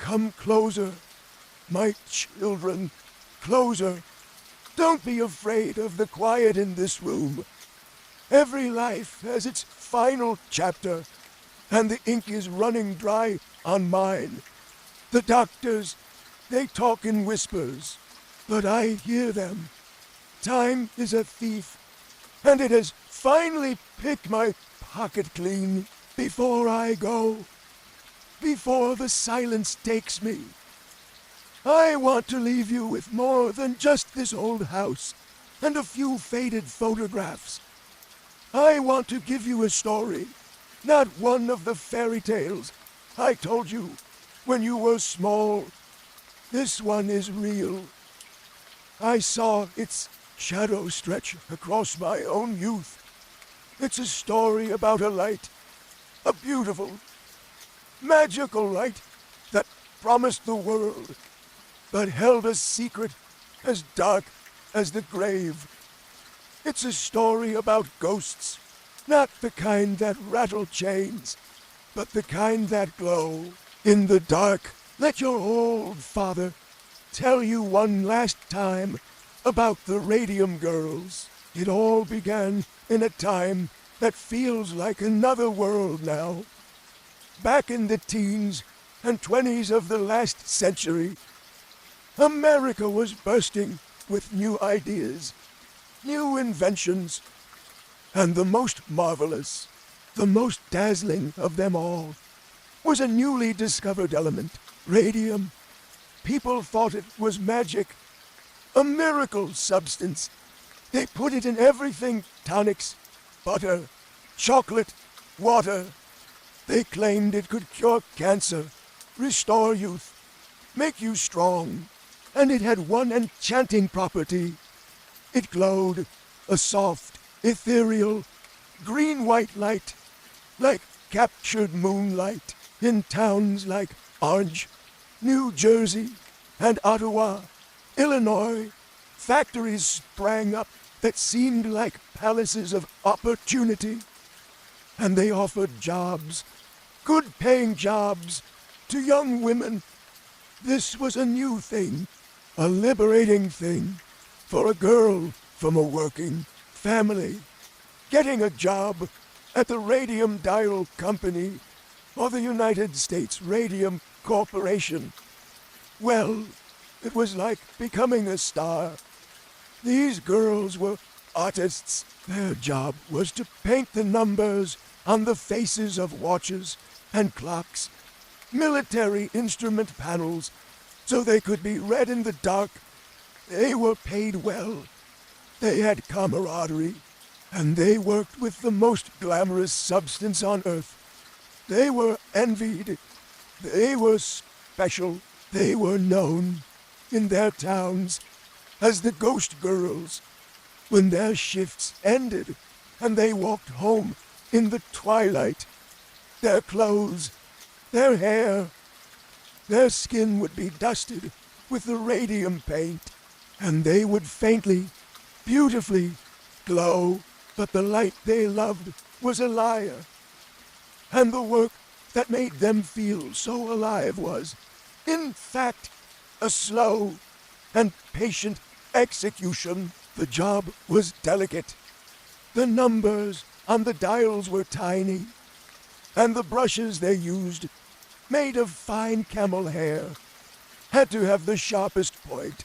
Come closer, my children, closer. Don't be afraid of the quiet in this room. Every life has its final chapter, and the ink is running dry on mine. The doctors, they talk in whispers, but I hear them. Time is a thief, and it has finally picked my pocket clean before I go, before the silence takes me. I want to leave you with more than just this old house and a few faded photographs. I want to give you a story, not one of the fairy tales I told you when you were small. This one is real. I saw its shadow stretch across my own youth. It's a story about a light, a beautiful, magical light that promised the world, but held a secret as dark as the grave. It's a story about ghosts, not the kind that rattle chains, but the kind that glow in the dark. Let your old father tell you one last time about the Radium Girls. It all began in a time that feels like another world now. Back in the teens and 20s of the last century, America was bursting with new ideas, new inventions, and the most marvelous, the most dazzling of them all was a newly discovered element, radium. People thought it was magic, a miracle substance. They put it in everything: tonics, butter, chocolate, water. They claimed it could cure cancer, restore youth, make you strong. And it had one enchanting property. It glowed a soft, ethereal, green-white light, like captured moonlight. In towns like Orange, New Jersey, and Ottawa, Illinois, factories sprang up that seemed like palaces of opportunity. And they offered jobs, good-paying jobs, to young women. This was a new thing, a liberating thing for a girl from a working family. Getting a job at the Radium Dial Company or the United States Radium Corporation. Well, it was like becoming a star. These girls were artists. Their job was to paint the numbers on the faces of watches and clocks, military instrument panels, so they could be read in the dark. They were paid well. They had camaraderie, and they worked with the most glamorous substance on earth. They were envied. They were special. They were known in their towns as the Ghost Girls. When their shifts ended and they walked home in the twilight, their clothes, their hair, their skin would be dusted with the radium paint, and they would faintly, beautifully glow. But the light they loved was a liar. And the work that made them feel so alive was, in fact, a slow and patient execution. The job was delicate. The numbers on the dials were tiny, and the brushes they used, made of fine camel hair, had to have the sharpest point.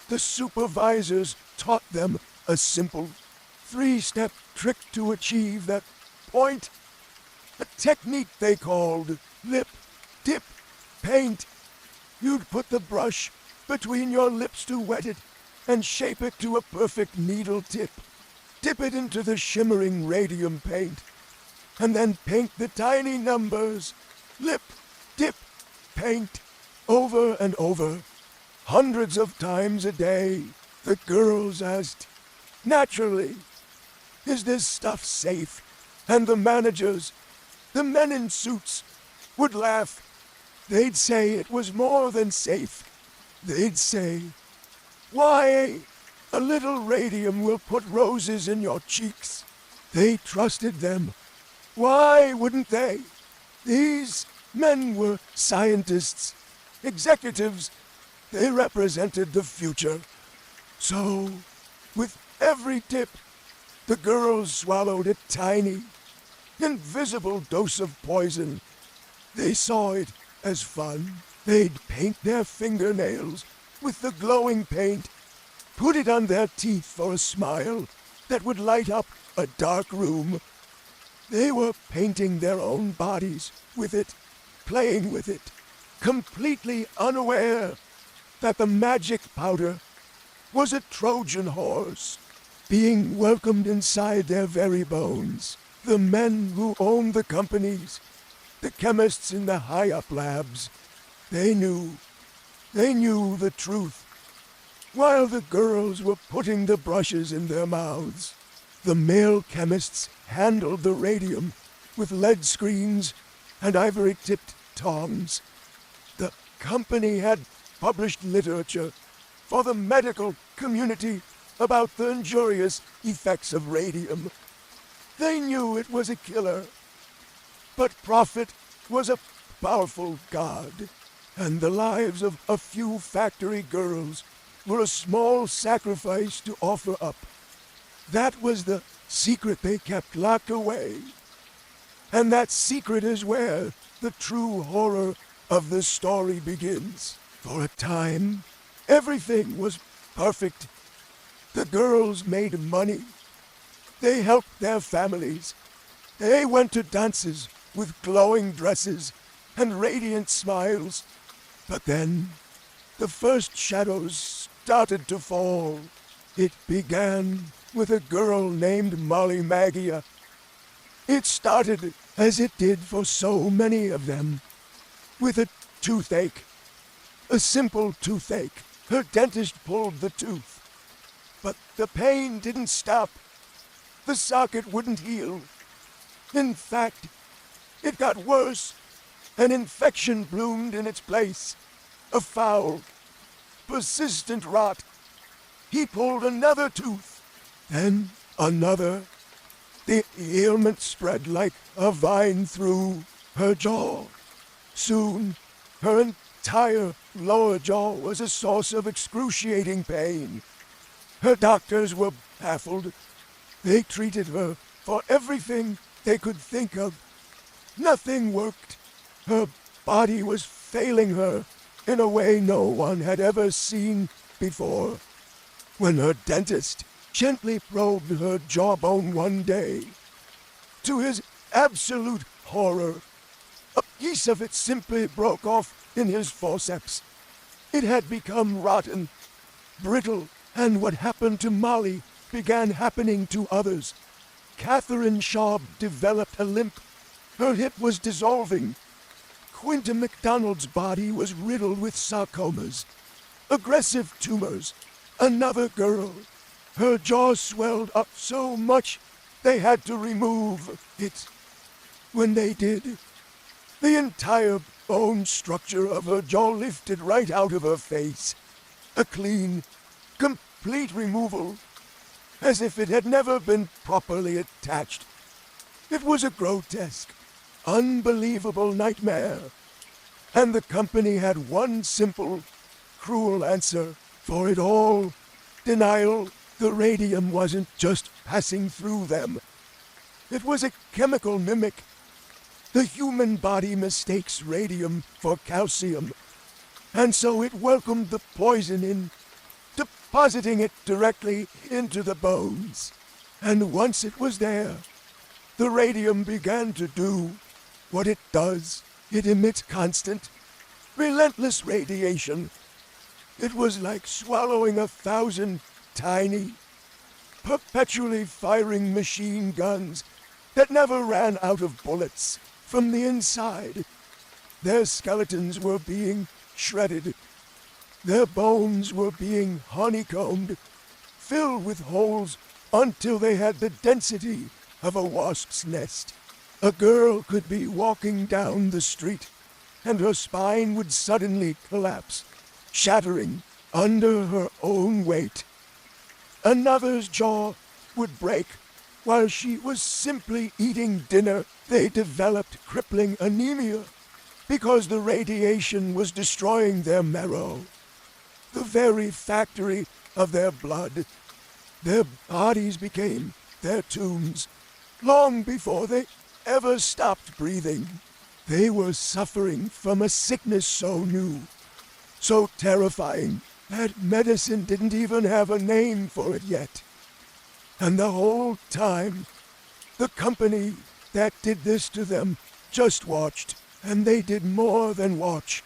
The supervisors taught them a simple 3-step trick to achieve that point, a technique they called lip dip paint. You'd put the brush between your lips to wet it and shape it to a perfect needle tip. Dip it into the shimmering radium paint, and then paint the tiny numbers, lip dip paint, over and over, hundreds of times a day. The girls asked, naturally, is this stuff safe? And the managers, the men in suits, would laugh. They'd say it was more than safe. They'd say, why, a little radium will put roses in your cheeks. They trusted them. Why wouldn't they? These men were scientists. executives, they represented the future. So, with every dip, the girls swallowed a tiny, invisible dose of poison. They saw it as fun. They'd paint their fingernails with the glowing paint, put it on their teeth for a smile that would light up a dark room. They were painting their own bodies with it, playing with it, completely unaware that the magic powder was a Trojan horse being welcomed inside their very bones. The men who owned the companies, the chemists in the high-up labs, they knew the truth. While the girls were putting the brushes in their mouths, the male chemists handled the radium with lead screens and ivory-tipped tongs. The company had published literature for the medical community about the injurious effects of radium. They knew it was a killer, but profit was a powerful god, and the lives of a few factory girls were a small sacrifice to offer up. That was the secret they kept locked away. And that secret is where the true horror of the story begins. For a time, everything was perfect. The girls made money. They helped their families. They went to dances with glowing dresses and radiant smiles. But then, the first shadows started to fall. It began with a girl named Molly Maggia. It started, as it did for so many of them, with a toothache. A simple toothache. Her dentist pulled the tooth. But the pain didn't stop. The socket wouldn't heal. In fact, it got worse. An infection bloomed in its place. A foul, persistent rot. He pulled another tooth, then another. The ailment spread like a vine through her jaw. Soon, her entire lower jaw was a source of excruciating pain. Her doctors were baffled. They treated her for everything they could think of. Nothing worked. Her body was failing her in a way no one had ever seen before. When her dentist gently probed her jawbone one day, to his absolute horror, a piece of it simply broke off in his forceps. It had become rotten, brittle, and what happened to Molly began happening to others. Catherine Schaub developed a limp. Her hip was dissolving. Quinta McDonald's body was riddled with sarcomas, aggressive tumors. Another girl, her jaw swelled up so much they had to remove it. When they did, the entire bone structure of her jaw lifted right out of her face. A clean, complete removal, as if it had never been properly attached. It was a grotesque, unbelievable nightmare. And the company had one simple, cruel answer for it all. Denial. The radium wasn't just passing through them. It was a chemical mimic. The human body mistakes radium for calcium, and so it welcomed the poison in, depositing it directly into the bones. And once it was there, the radium began to do what it does. It emits constant, relentless radiation. It was like swallowing 1,000 tiny, perpetually firing machine guns that never ran out of bullets. From the inside, their skeletons were being shredded. Their bones were being honeycombed, filled with holes until they had the density of a wasp's nest. A girl could be walking down the street, and her spine would suddenly collapse, shattering under her own weight. Another's jaw would break while she was simply eating dinner. They developed crippling anemia, because the radiation was destroying their marrow, the very factory of their blood. Their bodies became their tombs long before they ever stopped breathing. They were suffering from a sickness so new, so terrifying, that medicine didn't even have a name for it yet. And the whole time, the company that did this to them just watched, and they did more than watch.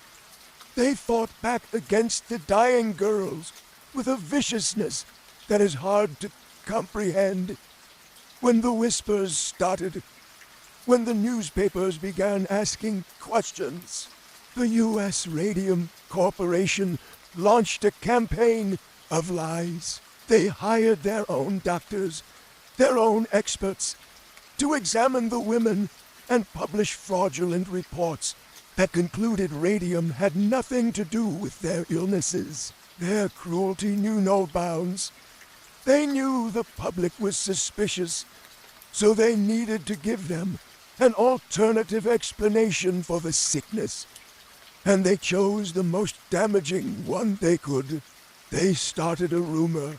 They fought back against the dying girls with a viciousness that is hard to comprehend. When the whispers started, when the newspapers began asking questions, the U.S. Radium Corporation launched a campaign of lies. They hired their own doctors, their own experts, to examine the women and publish fraudulent reports that concluded radium had nothing to do with their illnesses. Their cruelty knew no bounds. They knew the public was suspicious, so they needed to give them an alternative explanation for the sickness. And they chose the most damaging one they could. They started a rumor,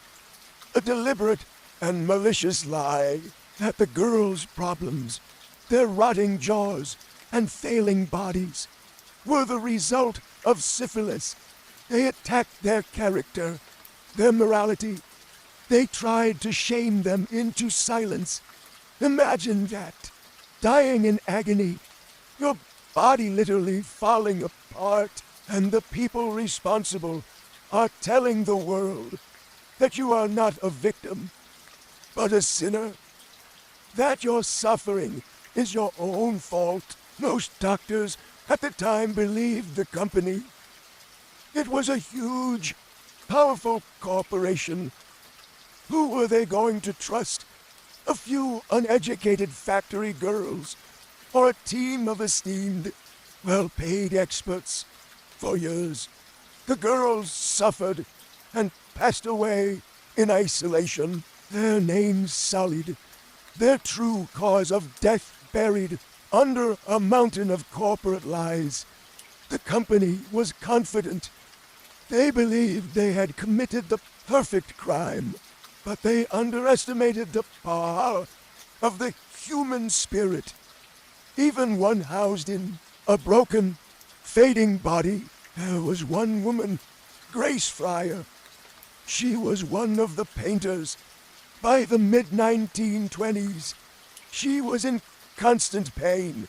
a deliberate and malicious lie, that the girls' problems, their rotting jaws and failing bodies, were the result of syphilis. They attacked their character, their morality. They tried to shame them into silence. Imagine that, dying in agony, your body literally falling apart, and the people responsible are telling the world that you are not a victim, but a sinner, that your suffering is your own fault. Most doctors at the time believed the company. It was a huge, powerful corporation. Who were they going to trust? A few uneducated factory girls, or a team of esteemed, well-paid experts? For years, the girls suffered and passed away in isolation, their names sullied, their true cause of death buried under a mountain of corporate lies. The company was confident. They believed they had committed the perfect crime, but they underestimated the power of the human spirit. Even one housed in a broken, fading body. There was one woman, Grace Fryer. She was one of the painters. By the mid-1920s, she was in constant pain.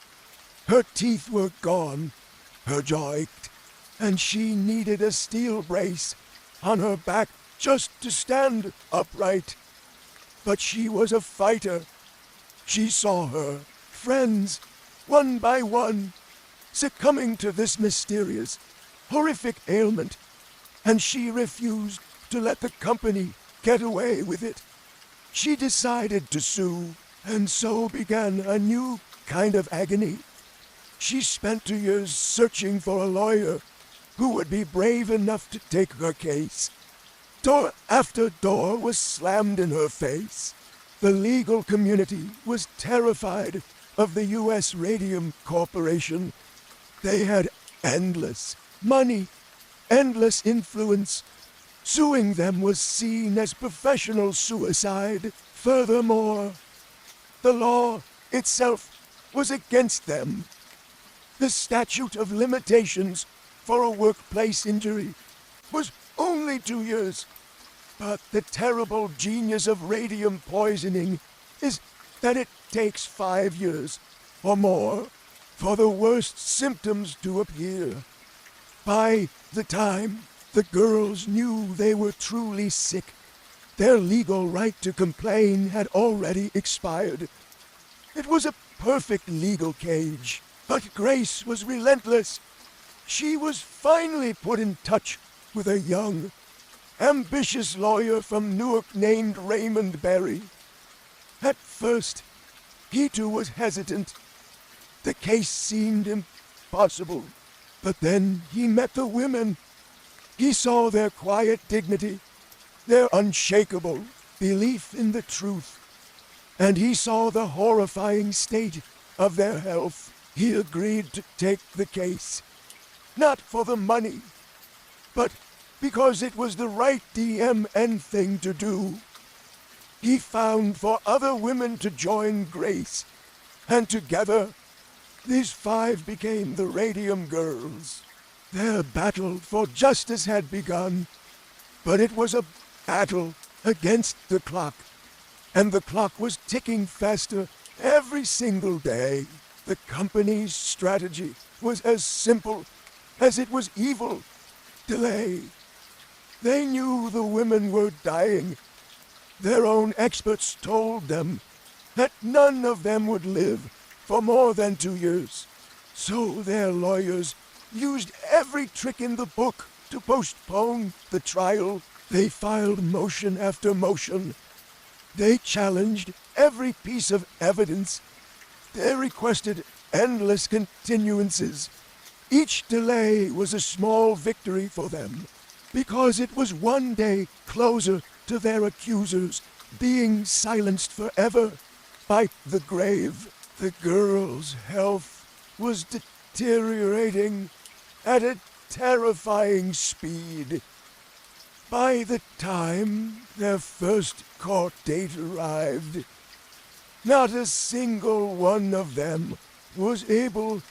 Her teeth were gone, her jaw ached, and she needed a steel brace on her back just to stand upright. But she was a fighter. She saw her friends, one by one, succumbing to this mysterious, horrific ailment, and she refused to let the company get away with it. She decided to sue, and so began a new kind of agony. She spent 2 years searching for a lawyer who would be brave enough to take her case. Door after door was slammed in her face. The legal community was terrified of the U.S. Radium Corporation. They had endless money, endless influence. Suing them was seen as professional suicide. Furthermore, the law itself was against them. The statute of limitations for a workplace injury was only 2 years. But the terrible genius of radium poisoning is that it takes 5 years or more for the worst symptoms to appear. By the time the girls knew they were truly sick, their legal right to complain had already expired. It was a perfect legal cage, but Grace was relentless. She was finally put in touch with a young, ambitious lawyer from Newark named Raymond Berry. At first, he too was hesitant. The case seemed impossible, but then he met the women. He saw their quiet dignity, their unshakable belief in the truth, and he saw the horrifying state of their health. He agreed to take the case, not for the money, but because it was the right DMN thing to do. He found for other women to join Grace, and together, these 5 became the Radium Girls. Their battle for justice had begun, but it was a battle against the clock, and the clock was ticking faster every single day. The company's strategy was as simple as it was evil: delay. They knew the women were dying. Their own experts told them that none of them would live for more than 2 years. So their lawyers used every trick in the book to postpone the trial. They filed motion after motion. They challenged every piece of evidence. They requested endless continuances. Each delay was a small victory for them, because it was one day closer to their accusers being silenced forever by the grave. The girls' health was deteriorating at a terrifying speed. By the time their first court date arrived, not a single one of them was able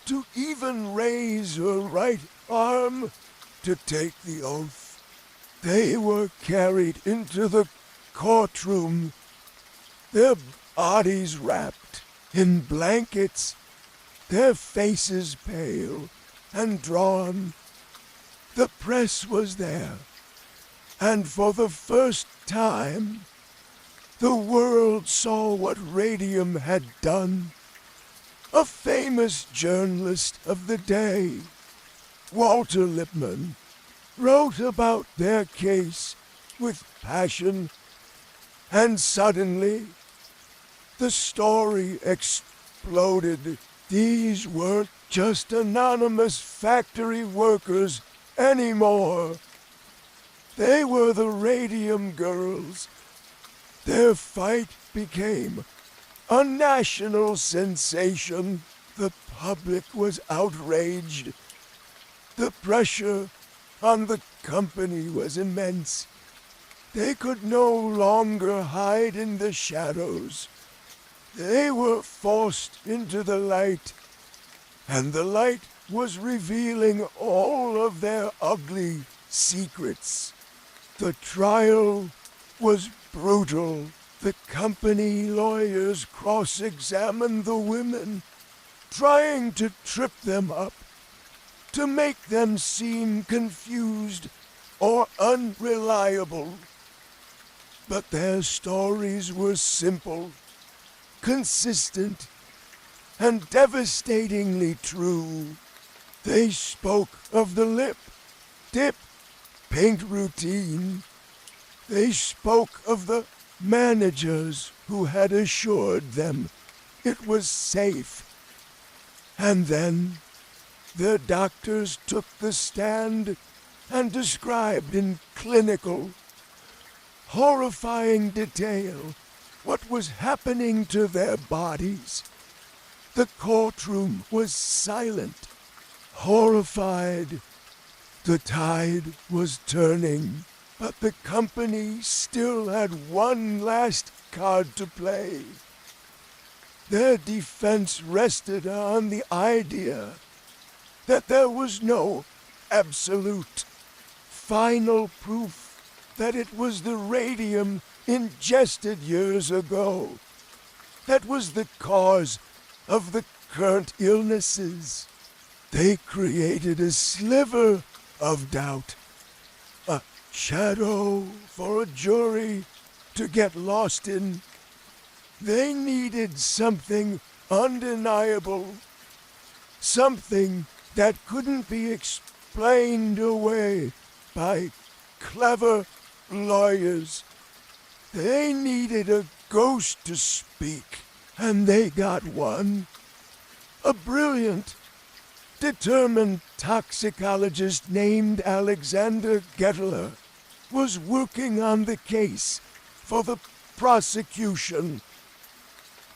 to even raise her right arm to take the oath. They were carried into the courtroom, their bodies wrapped in blankets, their faces pale and drawn. The press was there, and for the first time, the world saw what Radium had done. A famous journalist of the day, Walter Lippmann, wrote about their case with passion, and suddenly the story exploded. These weren't just anonymous factory workers anymore. They were the Radium Girls. Their fight became a national sensation. The public was outraged. The pressure on the company was immense. They could no longer hide in the shadows. They were forced into the light, and the light was revealing all of their ugly secrets. The trial was brutal. The company lawyers cross-examined the women, trying to trip them up, to make them seem confused or unreliable. But their stories were simple, consistent, and devastatingly true. They spoke of the lip, dip, paint routine. They spoke of the managers who had assured them it was safe. And then the doctors took the stand and described in clinical, horrifying detail what was happening to their bodies. The courtroom was silent, horrified. The tide was turning, but the company still had one last card to play. Their defense rested on the idea that there was no absolute, final proof that it was the radium ingested years ago that was the cause of the current illnesses. They created a sliver of doubt, a shadow for a jury to get lost in. They needed something undeniable, something that couldn't be explained away by clever lawyers. They needed a ghost to speak, and they got one. A brilliant, determined toxicologist named Alexander Gettler was working on the case for the prosecution.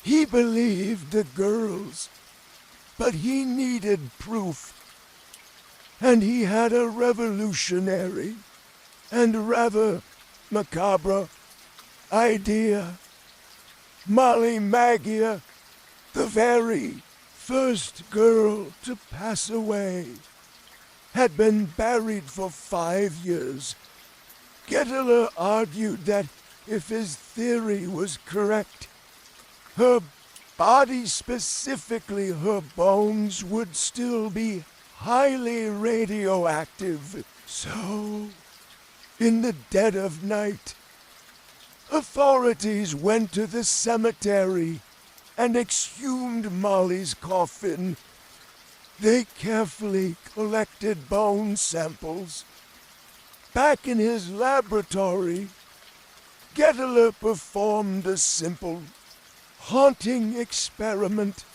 He believed the girls But he needed proof, and he had a revolutionary and rather macabre idea. Molly Maggia, the very first girl to pass away, had been buried for 5 years. Gettler argued that if his theory was correct, her body, specifically her bones, would still be highly radioactive. So, in the dead of night, authorities went to the cemetery and exhumed Molly's coffin. They carefully collected bone samples. Back in his laboratory, Gettler performed a simple, haunting experiment.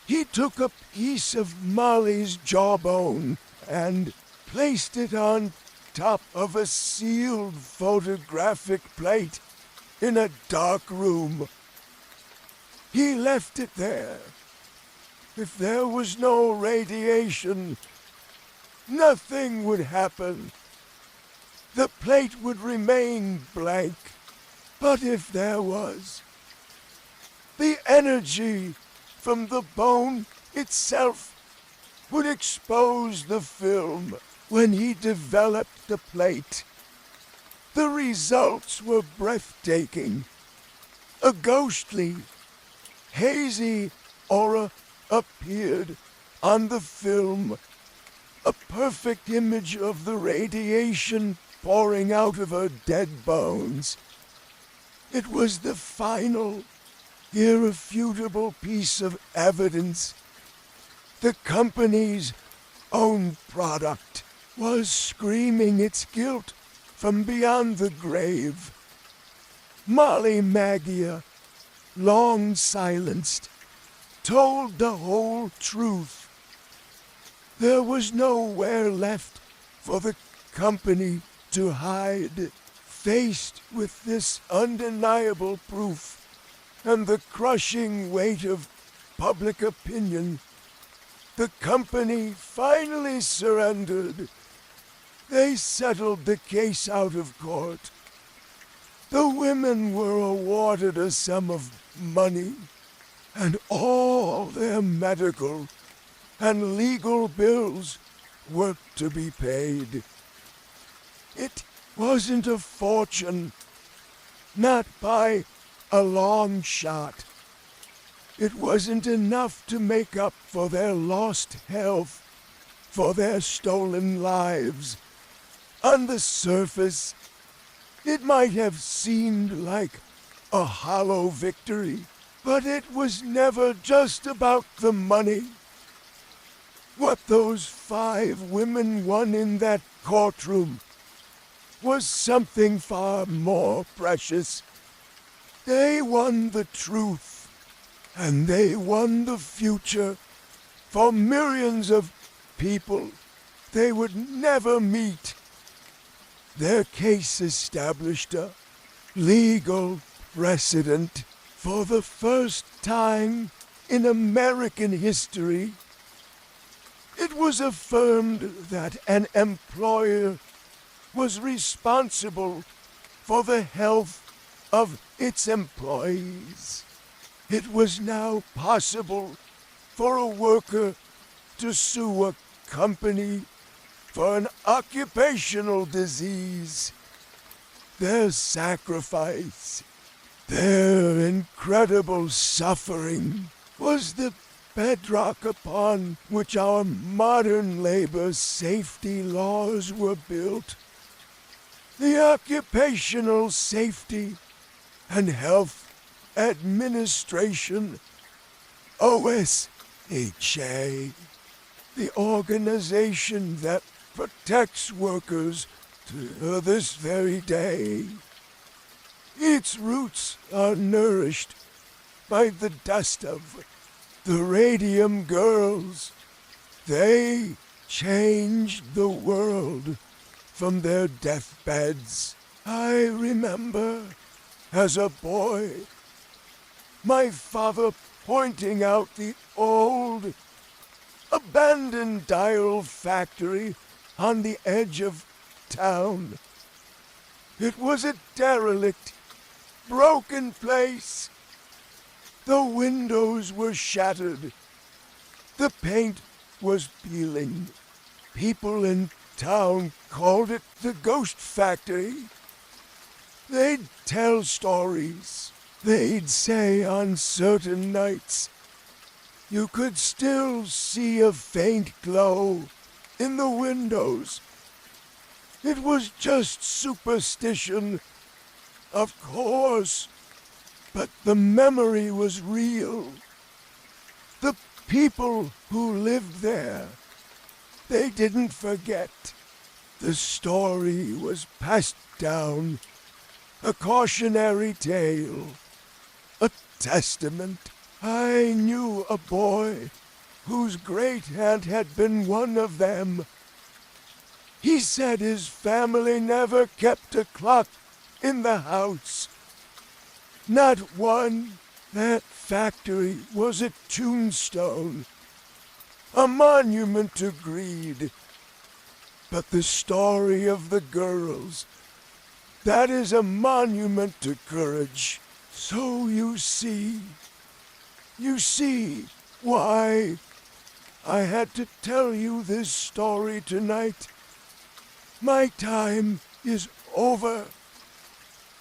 He took a piece of Molly's jawbone and placed it on top of a sealed photographic plate in a dark room. He left it there. If there was no radiation, nothing would happen. The plate would remain blank. But if there was, the energy from the bone itself would expose the film when he developed the plate. The results were breathtaking. A ghostly, hazy aura appeared on the film, a perfect image of the radiation pouring out of her dead bones. It was the final, irrefutable piece of evidence. The company's own product was screaming its guilt from beyond the grave. Molly Maggia, long silenced, told the whole truth. There was nowhere left for the company to hide. Faced with this undeniable proof and the crushing weight of public opinion, the company finally surrendered. They settled the case out of court. The women were awarded a sum of money, and all their medical and legal bills were to be paid. It wasn't a fortune, not by a long shot. It wasn't enough to make up for their lost health, for their stolen lives. On the surface, it might have seemed like a hollow victory, but it was never just about the money. What those 5 women won in that courtroom was something far more precious. They won the truth, and they won the future for millions of people they would never meet. Their case established a legal precedent. For the first time in American history, it was affirmed that an employer was responsible for the health of its employees. It was now possible for a worker to sue a company for an occupational disease. Their sacrifice, their incredible suffering, was the bedrock upon which our modern labor safety laws were built. The Occupational Safety and Health Administration, OSHA, the organization that protects workers to this very day. Its roots are nourished by the dust of the Radium Girls. They changed the world from their deathbeds. I remember, as a boy, my father pointing out the old, abandoned dial factory on the edge of town. It was a derelict, broken place. The windows were shattered. The paint was peeling. People in town called it the ghost factory. They'd tell stories. They'd say on certain nights you could still see a faint glow in the windows. It was just superstition, of course, but the memory was real. The people who lived there, they didn't forget. The story was passed down, a cautionary tale, a testament. I knew a boy whose great-aunt had been one of them. He said his family never kept a clock in the house. Not one. That factory was a tombstone, a monument to greed. But the story of the girls, that is a monument to courage. So you see why I had to tell you this story tonight. My time is over,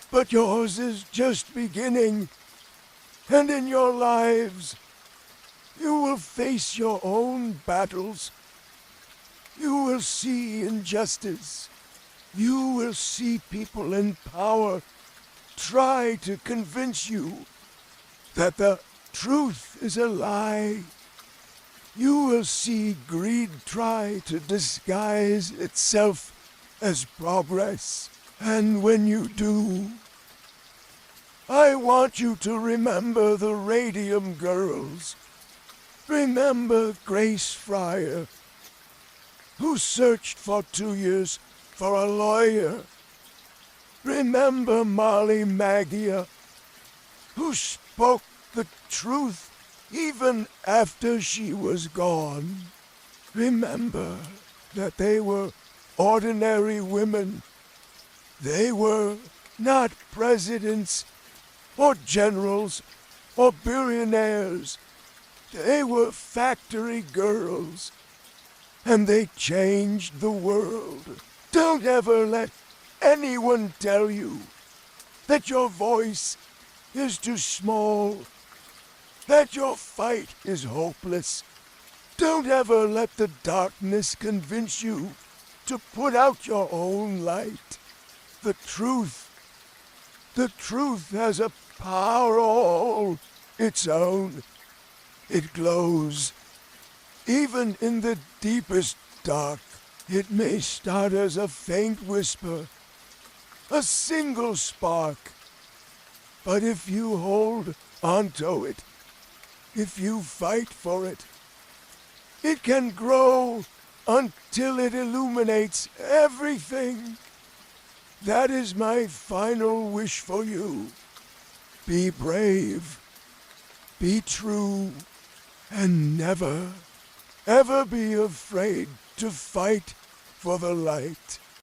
but yours is just beginning. And in your lives, you will face your own battles. You will see injustice. You will see people in power try to convince you that the truth is a lie. You will see greed try to disguise itself as progress. And when you do, I want you to remember the Radium Girls. Remember Grace Fryer, who searched for 2 years for a lawyer. Remember Molly Maggia, who spoke the truth even after she was gone. Remember that they were ordinary women. They were not presidents or generals or billionaires. They were factory girls, and they changed the world. Don't ever let anyone tell you that your voice is too small, that your fight is hopeless. Don't ever let the darkness convince you to put out your own light. The truth has a power all its own. It glows, even in the deepest dark. It may start as a faint whisper, a single spark. But if you hold onto it, if you fight for it, it can grow until it illuminates everything. That is my final wish for you. Be brave, be true, and never, ever be afraid to fight for the light.